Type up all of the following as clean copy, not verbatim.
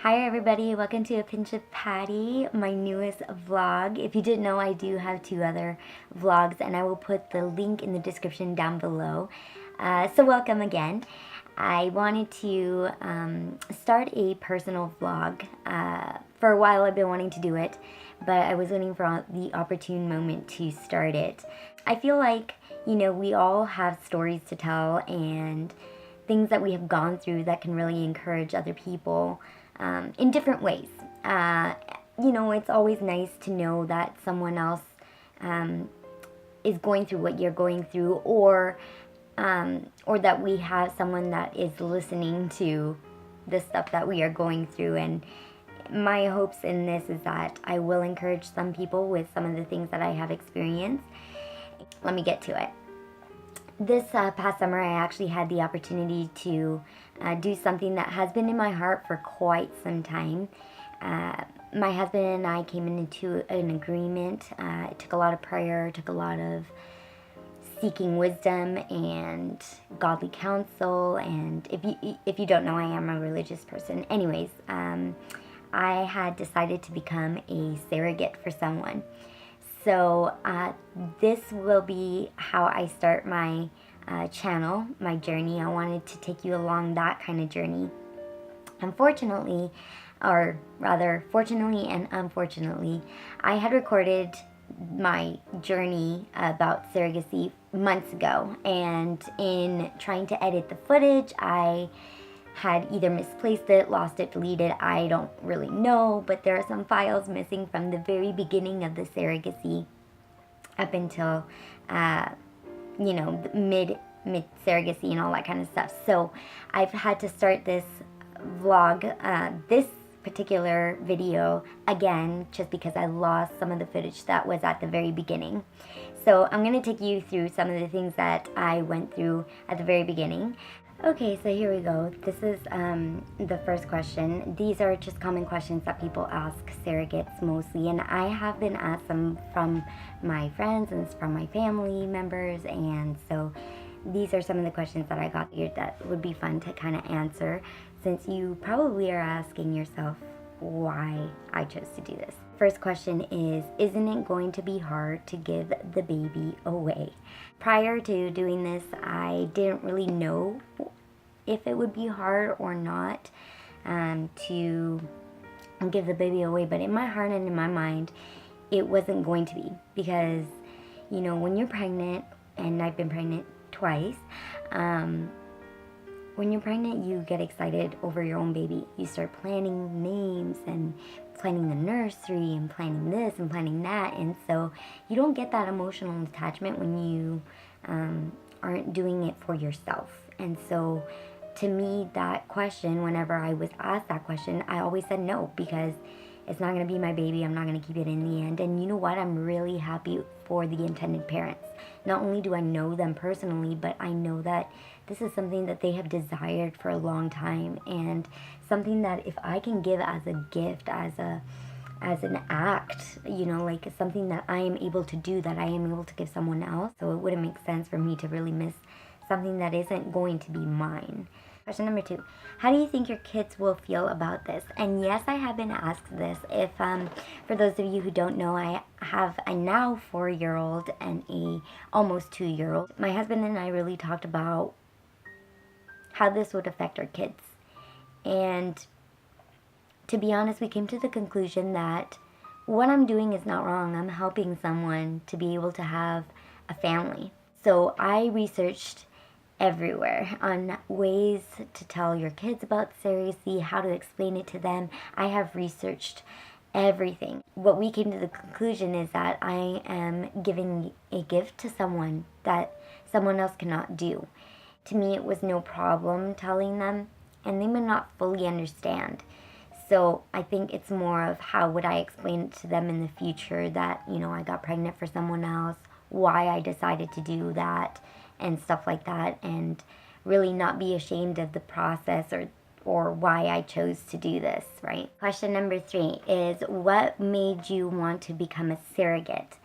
Hi everybody, welcome to A Pinch of Patty, my newest vlog. If you didn't know, I do have two other vlogs and I will put the link in the description down below. So welcome again. I wanted to start a personal vlog. For a while I've been wanting to do it, but I was waiting for the opportune moment to start it. I feel like, we all have stories to tell and things that we have gone through that can really encourage other people in different ways. It's always nice to know that someone else is going through what you're going through, or that we have someone that is listening to the stuff that we are going through. And my hopes in this is that I will encourage some people with some of the things that I have experienced. Let me get to it. This past summer, I actually had the opportunity to do something that has been in my heart for quite some time. My husband and I came into an agreement. It took a lot of prayer, it took a lot of seeking wisdom and godly counsel. And if you don't know, I am a religious person. Anyways, I had decided to become a surrogate for someone. So this will be how I start my channel, my journey. I wanted to take you along that kind of journey. Unfortunately, or rather fortunately and unfortunately, I had recorded my journey about surrogacy months ago, and in trying to edit the footage, I had either misplaced it, lost it, deleted, I don't really know, but there are some files missing from the very beginning of the surrogacy up until, mid surrogacy and all that kind of stuff. So I've had to start this vlog, this particular video again, just because I lost some of the footage that was at the very beginning. So I'm going to take you through some of the things that I went through at the very beginning. Okay, so here we go. This is the first question. These are just common questions that people ask surrogates mostly, and I have been asked them from my friends and from my family members, and so these are some of the questions that I got here that would be fun to kind of answer, since you probably are asking yourself why I chose to do this. First question is, isn't it going to be hard to give the baby away? Prior to doing this, I didn't really know if it would be hard or not to give the baby away, but in my heart and in my mind, it wasn't going to be, because, when you're pregnant, and I've been pregnant twice, when you're pregnant, you get excited over your own baby. You start planning names and planning the nursery and planning this and planning that. And so you don't get that emotional attachment when you aren't doing it for yourself. And so to me, that question, whenever I was asked that question, I always said no, because it's not going to be my baby. I'm not going to keep it in the end. And you know what? I'm really happy for the intended parents. Not only do I know them personally, but I know that this is something that they have desired for a long time, and something that if I can give as a gift, as an act, like something that I am able to do, that I am able to give someone else. So it wouldn't make sense for me to really miss something that isn't going to be mine. Question number 2, how do you think your kids will feel about this? And yes, I have been asked this. If for those of you who don't know, I have a now 4-year-old and a almost 2-year-old. My husband and I really talked about how this would affect our kids. And to be honest, we came to the conclusion that what I'm doing is not wrong. I'm helping someone to be able to have a family. So I researched everywhere on ways to tell your kids about surrogacy, how to explain it to them. I have researched everything. What we came to the conclusion is that I am giving a gift to someone that someone else cannot do. To me, it was no problem telling them, and they may not fully understand. So I think it's more of how would I explain it to them in the future that, I got pregnant for someone else, why I decided to do that, and stuff like that, and really not be ashamed of the process or why I chose to do this, right? Question number 3 is, what made you want to become a surrogate?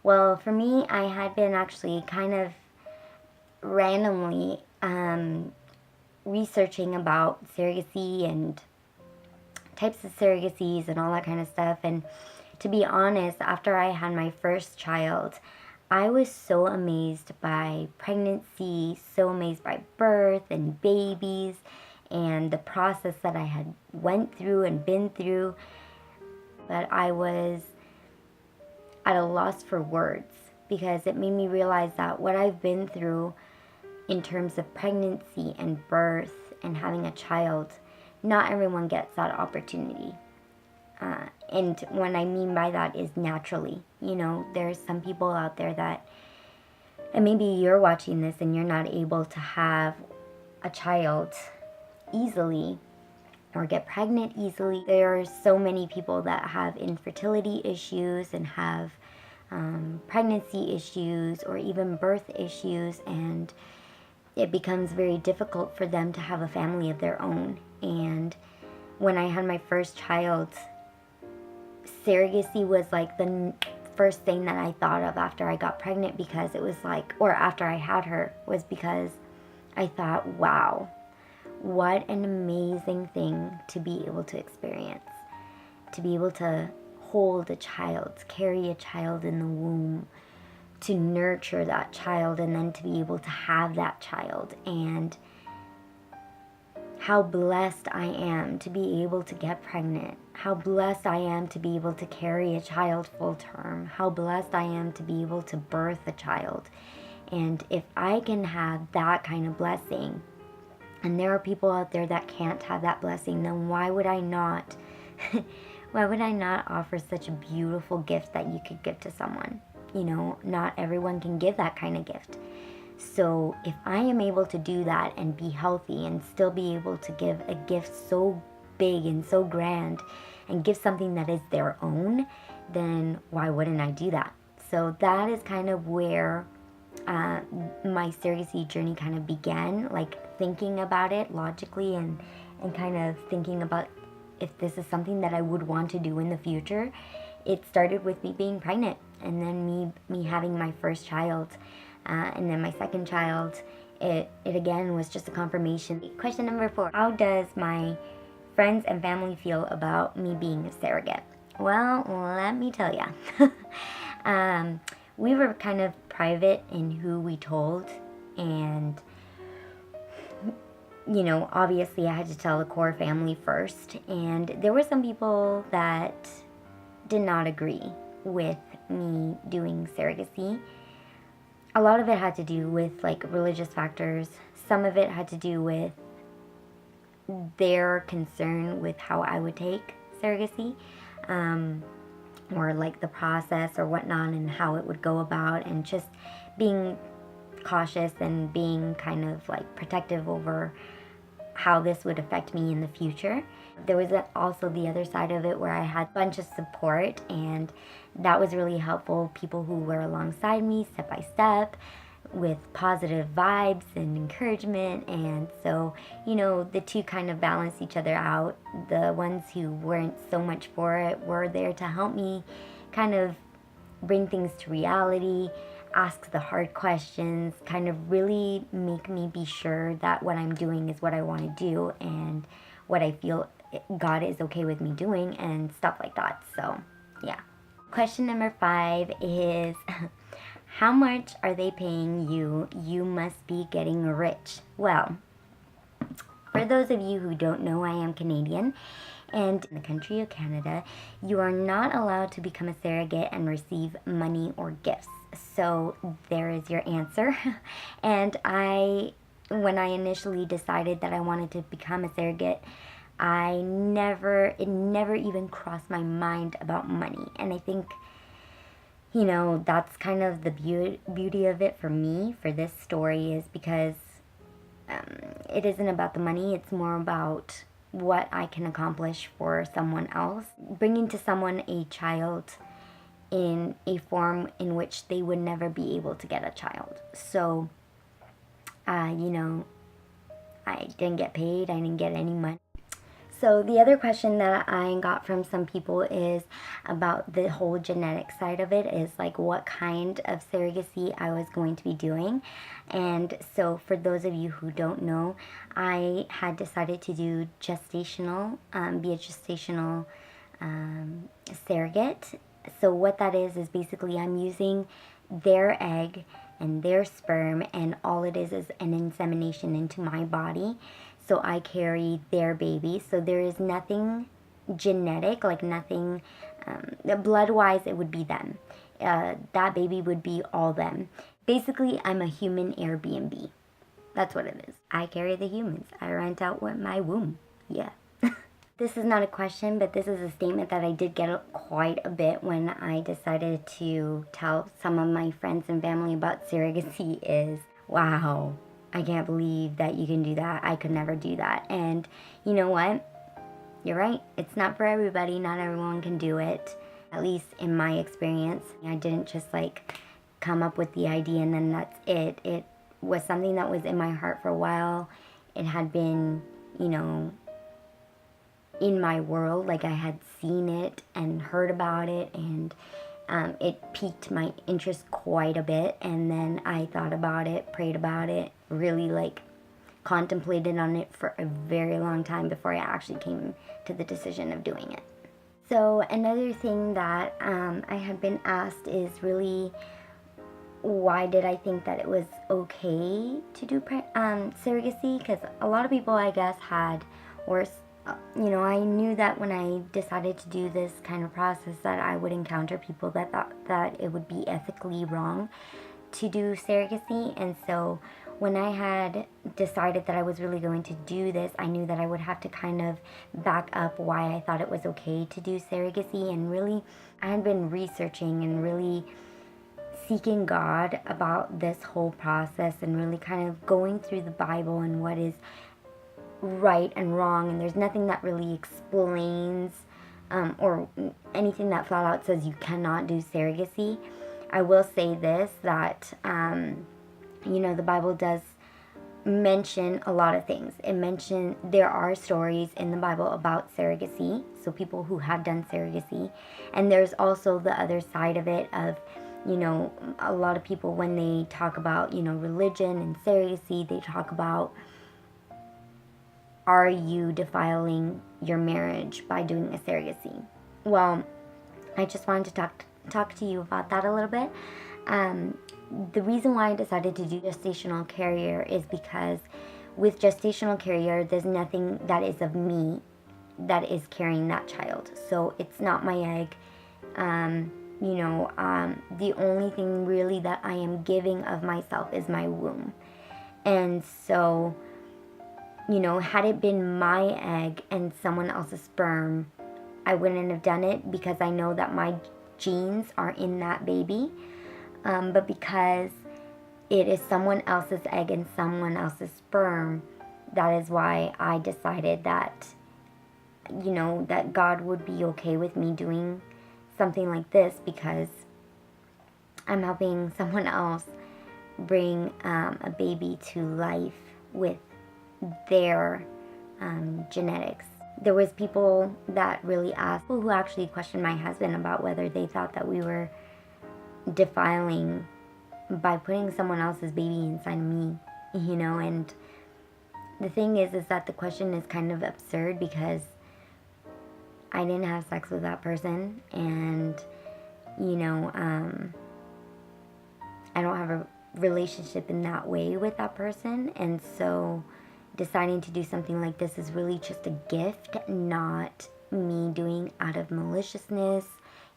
Well, for me, I had been actually kind of randomly researching about surrogacy and types of surrogacies and all that kind of stuff. And to be honest, after I had my first child, I was so amazed by pregnancy, so amazed by birth and babies and the process that I had went through and been through, that I was at a loss for words, because it made me realize that what I've been through in terms of pregnancy and birth and having a child, not everyone gets that opportunity. And what I mean by that is naturally. You know, there's some people out there that, and maybe you're watching this and you're not able to have a child easily or get pregnant easily. There are so many people that have infertility issues and have pregnancy issues or even birth issues, and it becomes very difficult for them to have a family of their own. And when I had my first child, surrogacy was like the first thing that I thought of after I got pregnant, because it was like, or after I had her, was because I thought, wow, what an amazing thing to be able to experience, to be able to hold a child, carry a child in the womb, to nurture that child, and then to be able to have that child. And how blessed I am to be able to get pregnant. How blessed I am to be able to carry a child full term. How blessed I am to be able to birth a child. And if I can have that kind of blessing, and there are people out there that can't have that blessing, then why would I not why would I not offer such a beautiful gift that you could give to someone? You know, not everyone can give that kind of gift. So if I am able to do that and be healthy and still be able to give a gift so big and so grand and give something that is their own, then why wouldn't I do that? So that is kind of where my surrogacy journey kind of began, like thinking about it logically and kind of thinking about if this is something that I would want to do in the future. It started with me being pregnant, and then me having my first child. And then my second child, it again was just a confirmation. Question number 4, how does my friends and family feel about me being a surrogate? Well, let me tell you. We were kind of private in who we told, and you know, obviously I had to tell the core family first, and there were some people that did not agree with me doing surrogacy. A lot of it had to do with like religious factors. Some of it had to do with their concern with how I would take surrogacy, or like the process or whatnot, and how it would go about, and just being cautious and being kind of like protective over how this would affect me in the future. There was also the other side of it where I had a bunch of support, and that was really helpful. People who were alongside me step by step with positive vibes and encouragement. And so, you know, the two kind of balance each other out. The ones who weren't so much for it were there to help me kind of bring things to reality, ask the hard questions, kind of really make me be sure that what I'm doing is what I want to do and what I feel God is okay with me doing and stuff like that. So, yeah. Question number 5 is, how much are they paying you? You must be getting rich. Well, for those of you who don't know, I am Canadian, and in the country of Canada, you are not allowed to become a surrogate and receive money or gifts. So there is your answer. And when I initially decided that I wanted to become a surrogate, it never even crossed my mind about money. And I think, you know, that's kind of the beauty of it for me, for this story, is because it isn't about the money. It's more about what I can accomplish for someone else. Bringing to someone a child in a form in which they would never be able to get a child. So, you know, I didn't get paid. I didn't get any money. So the other question that I got from some people is about the whole genetic side of it, is like what kind of surrogacy I was going to be doing. And so for those of you who don't know, I had decided to do gestational, be a gestational surrogate. So what that is basically I'm using their egg and their sperm, and all it is an insemination into my body. So I carry their baby. So there is nothing genetic, like nothing, blood-wise, it would be them. That baby would be all them. Basically, I'm a human Airbnb. That's what it is. I carry the humans. I rent out my womb. Yeah. This is not a question, but this is a statement that I did get quite a bit when I decided to tell some of my friends and family about surrogacy is, wow, I can't believe that you can do that. I could never do that. And you know what? You're right. It's not for everybody. Not everyone can do it. At least in my experience. I didn't just like come up with the idea and then that's it. It was something that was in my heart for a while. It had been, in my world, like I had seen it and heard about it, and it piqued my interest quite a bit. And then I thought about it, prayed about it, really like contemplated on it for a very long time before I actually came to the decision of doing it. So another thing that I had been asked is really, why did I think that it was okay to do surrogacy? Because a lot of people, I guess, had, or I knew that when I decided to do this kind of process that I would encounter people that thought that it would be ethically wrong to do surrogacy. And so when I had decided that I was really going to do this, I knew that I would have to kind of back up why I thought it was okay to do surrogacy. And really, I had been researching and really seeking God about this whole process and really kind of going through the Bible and what is right and wrong, and there's nothing that really explains or anything that flat out says you cannot do surrogacy. I will say this, that the Bible does mention a lot of things. There are stories in the Bible about surrogacy, so people who have done surrogacy, and there's also the other side of it of, a lot of people when they talk about, religion and surrogacy, they talk about, are you defiling your marriage by doing a surrogacy? Well, I just wanted to talk to you about that a little bit. The reason why I decided to do gestational carrier is because with gestational carrier, there's nothing that is of me that is carrying that child. So it's not my egg. The only thing really that I am giving of myself is my womb. And so, had it been my egg and someone else's sperm, I wouldn't have done it because I know that my genes are in that baby. But because it is someone else's egg and someone else's sperm, that is why I decided that, that God would be okay with me doing something like this, because I'm helping someone else bring a baby to life with their genetics. There was people that really asked, people who actually questioned my husband about whether they thought that we were defiling by putting someone else's baby inside of me, and the thing is that the question is kind of absurd because I didn't have sex with that person, and I don't have a relationship in that way with that person, and so deciding to do something like this is really just a gift, not me doing out of maliciousness.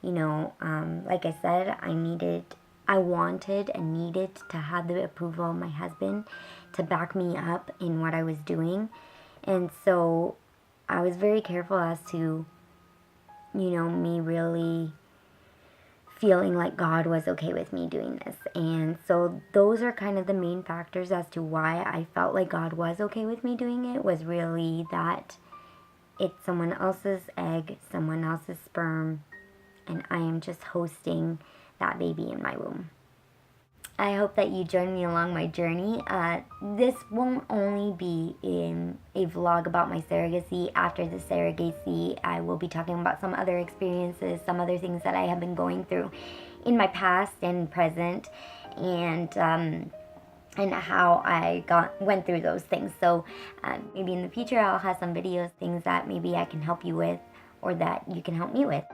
Like I said, I wanted and needed to have the approval of my husband to back me up in what I was doing. And so I was very careful as to, me really feeling like God was okay with me doing this. And so those are kind of the main factors as to why I felt like God was okay with me doing it, was really that it's someone else's egg, someone else's sperm, and I am just hosting that baby in my womb. I hope that you join me along my journey. This won't only be in a vlog about my surrogacy. After the surrogacy, I will be talking about some other experiences, some other things that I have been going through in my past and present, and how I went through those things. So maybe in the future I'll have some videos, things that maybe I can help you with or that you can help me with.